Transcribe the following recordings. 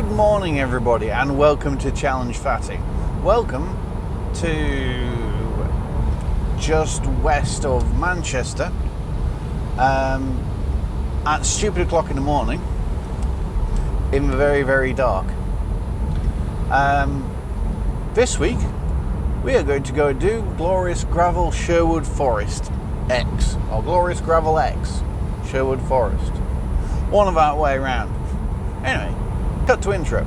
Good morning everybody and welcome to Challenge Fatty. Welcome to just west of Manchester at stupid o'clock in the morning in the very, very dark. This week we are going to go do Glorious Gravel Sherwood Forest X, or Glorious Gravel X Sherwood Forest. One of our way around. Anyway, cut to intro.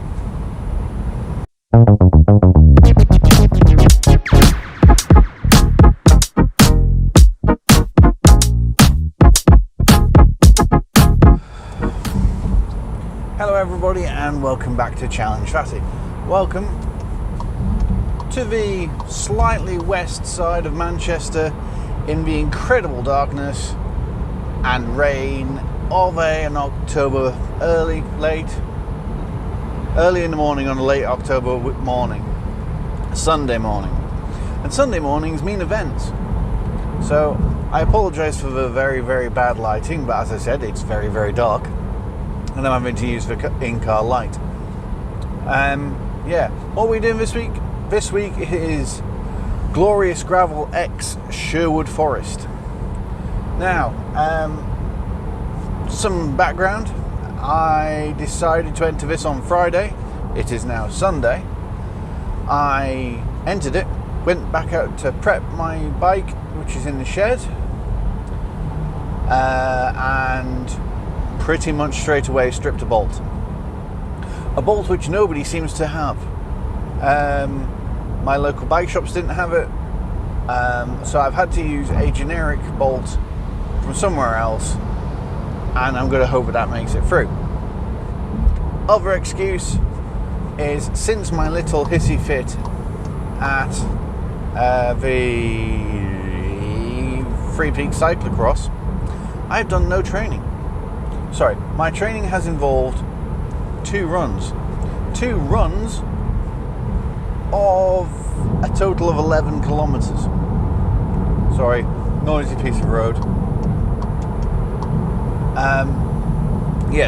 Hello everybody and welcome back to Challenge Fatty. Welcome to the slightly west side of Manchester in the incredible darkness and rain of an October early in the morning on a late October morning, Sunday morning. And Sunday mornings mean events. So I apologise for the very, very bad lighting, but as I said, it's very, very dark and I'm having to use the in-car light. What are we doing this week? This week is Glorious Gravel X Sherwood Forest. Now, some background. I decided to enter this on Friday. It is now Sunday. I entered it, went back out to prep my bike, which is in the shed, and pretty much straight away stripped a bolt. A bolt which nobody seems to have. My local bike shops didn't have it, so I've had to use a generic bolt from somewhere else, and I'm going to hope that makes it through. Other excuse is, since my little hissy fit at the Three Peaks cyclocross, I've done no training. Sorry, my training has involved two runs of a total of 11 kilometers. Sorry, noisy piece of road.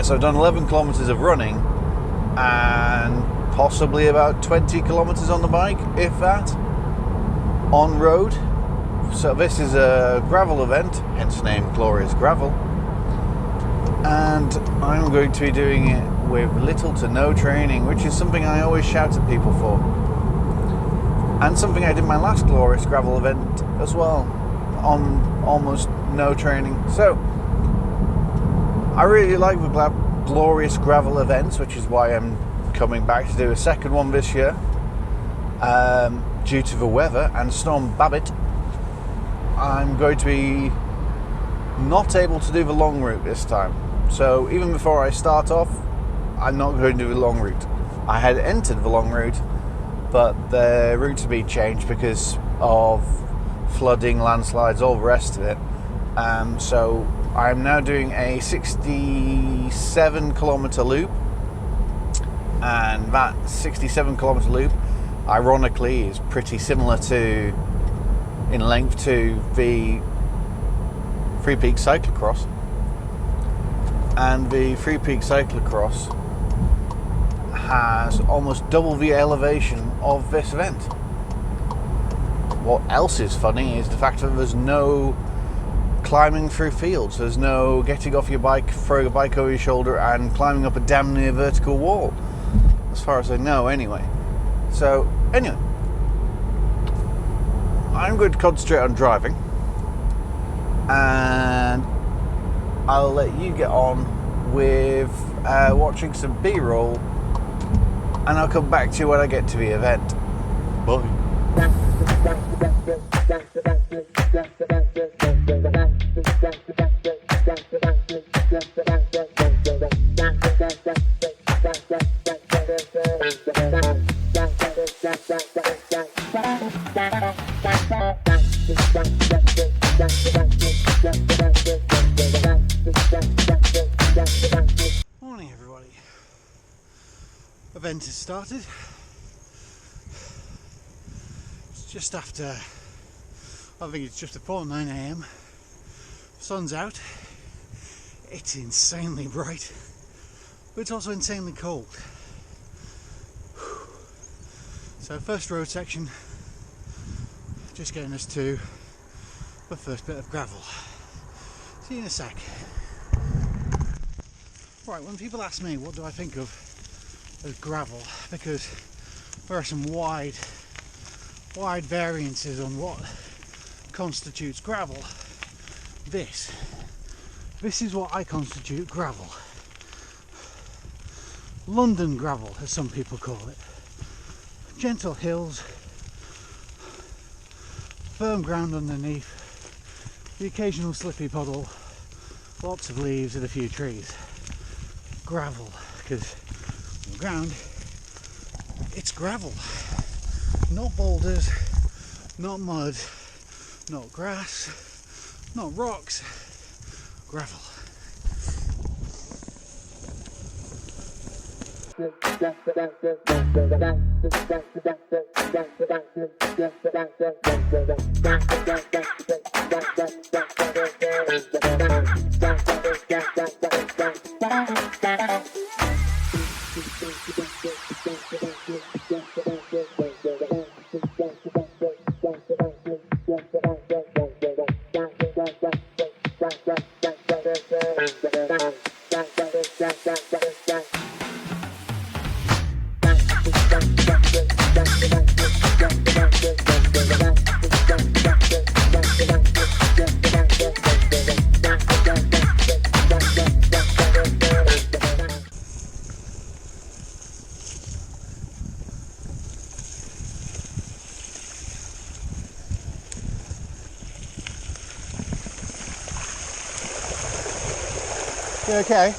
So I've done 11 kilometers of running and possibly about 20 kilometers on the bike, if that, on road. So this is a gravel event, hence the name Glorious Gravel, and I'm going to be doing it with little to no training, which is something I always shout at people for, and something I did my last Glorious Gravel event as well, on almost no training. So I really like the Glorious Gravel events, which is why I'm coming back to do a second one this year. Due to the weather and Storm Babet, I'm going to be not able to do the long route this time. So even before I start off, I'm not going to do the long route. I had entered the long route, but the route to be changed because of flooding, landslides, all the rest of it. So I'm now doing a 67 kilometer loop, and that 67 kilometer loop ironically is pretty similar in length to the Three Peaks cyclocross, and the Three Peaks cyclocross has almost double the elevation of this event. What else is funny is the fact that there's no climbing through fields. There's no getting off your bike, throwing a bike over your shoulder and climbing up a damn near vertical wall, as far as I know anyway. So anyway, I'm going to concentrate on driving, and I'll let you get on with watching some B-roll, and I'll come back to you when I get to the event. Bye. Morning everybody. Event has started. It's just after, I think it's just before 9 AM. Sun's out. It's insanely bright, but it's also insanely cold. So first road section, just getting us to the first bit of gravel. See you in a sec. Right, when people ask me what do I think of as gravel, because there are some wide variances on what constitutes gravel. This is what I constitute gravel. London gravel, as some people call it. Gentle hills, firm ground underneath, the occasional slippy puddle, lots of leaves and a few trees. Gravel, because on the ground it's gravel, not boulders, not mud, not grass, not rocks, gravel. You okay?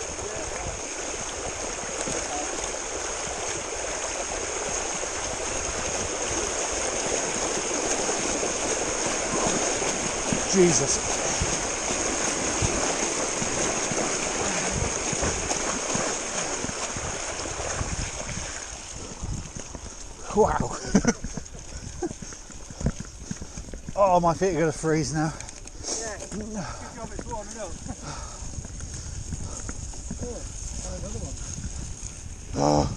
Jesus. Wow. Oh, my feet are going to freeze now. Yeah, good job it's warming up. Oh, another one. Oh.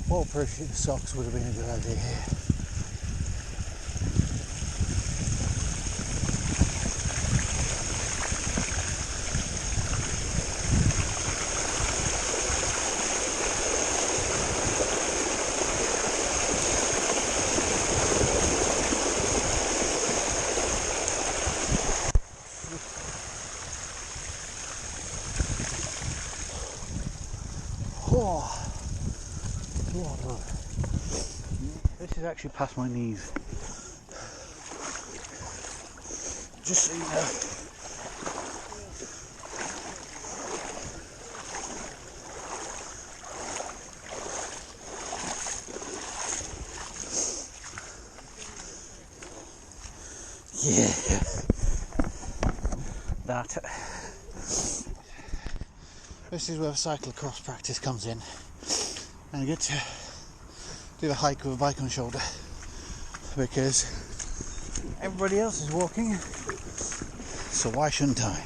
Waterproof socks would have been a good idea here. Oh. This is actually past my knees. Just so you know. Yeah. That. This is where cyclocross practice comes in. And I get to do the hike with a bike on shoulder because everybody else is walking, so why shouldn't I?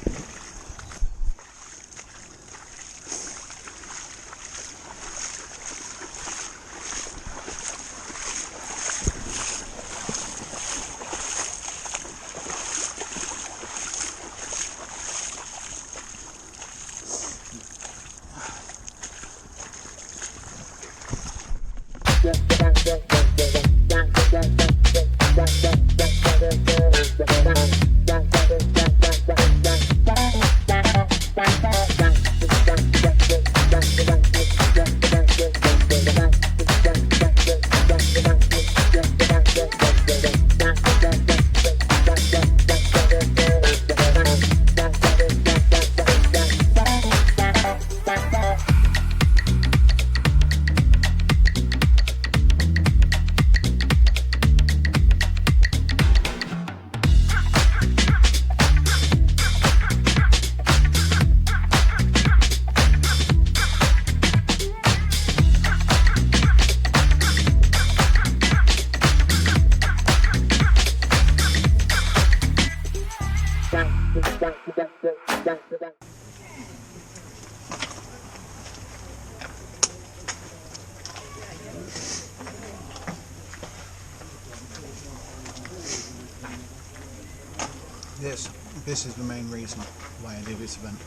This is the main reason why I do this event.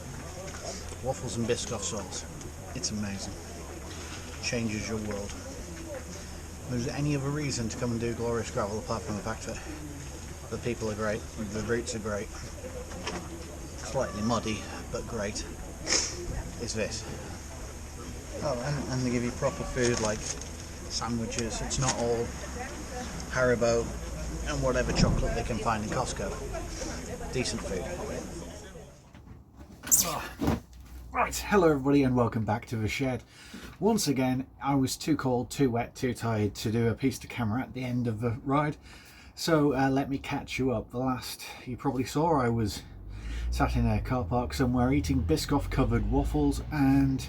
Waffles and Biscoff sauce. It's amazing. Changes your world. If there's any other reason to come and do Glorious Gravel apart from the fact that the people are great, the routes are great, slightly muddy but great, is this. Oh, and they give you proper food like sandwiches. It's not all Haribo and whatever chocolate they can find in Costco. Decent food. Right, hello everybody and welcome back to the shed. Once again, I was too cold, too wet, too tired to do a piece to camera at the end of the ride. So let me catch you up. The last you probably saw, I was sat in a car park somewhere eating Biscoff covered waffles and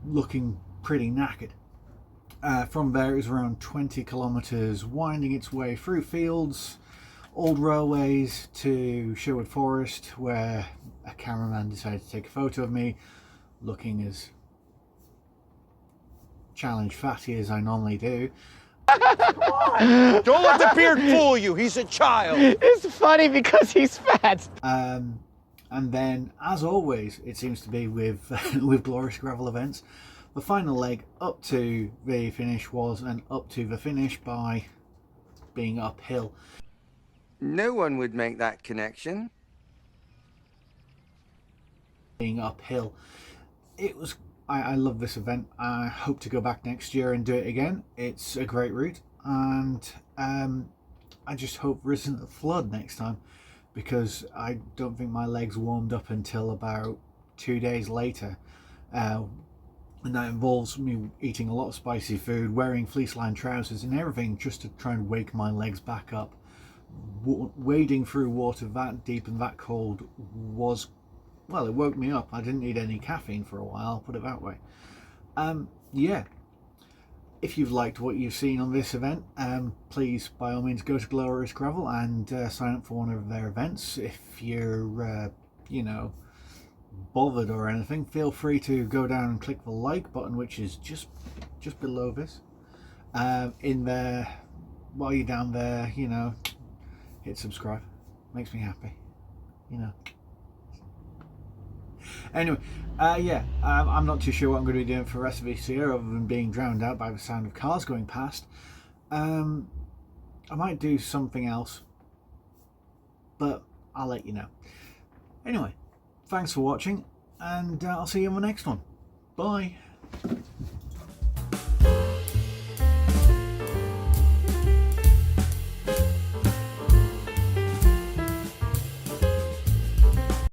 looking pretty knackered. From there it was around 20 kilometres winding its way through fields, old railways to Sherwood Forest, where a cameraman decided to take a photo of me looking as challenge fatty as I normally do. Don't let the beard fool you. He's a child. It's funny because he's fat. And then, as always, it seems to be with with Glorious Gravel events, the final leg up to the finish was an up to the finish by being uphill. No one would make that connection. Being uphill. It was. I love this event. I hope to go back next year and do it again. It's a great route, and I just hope there isn't a flood next time, because I don't think my legs warmed up until about 2 days later, and that involves me eating a lot of spicy food, wearing fleece-lined trousers and everything just to try and wake my legs back up. Wading through water that deep and that cold was, well, it woke me up. I didn't need any caffeine for a while, I'll put it that way. Yeah, if you've liked what you've seen on this event, please by all means go to Glorious Gravel and sign up for one of their events. If you're you know, bothered or anything, feel free to go down and click the like button, which is just below this. In there, while you're down there, you know, hit subscribe. Makes me happy, you know. Anyway, yeah, I'm not too sure what I'm going to be doing for the rest of this year other than being drowned out by the sound of cars going past. I might do something else, but I'll let you know. Anyway, thanks for watching, and I'll see you on the next one. Bye.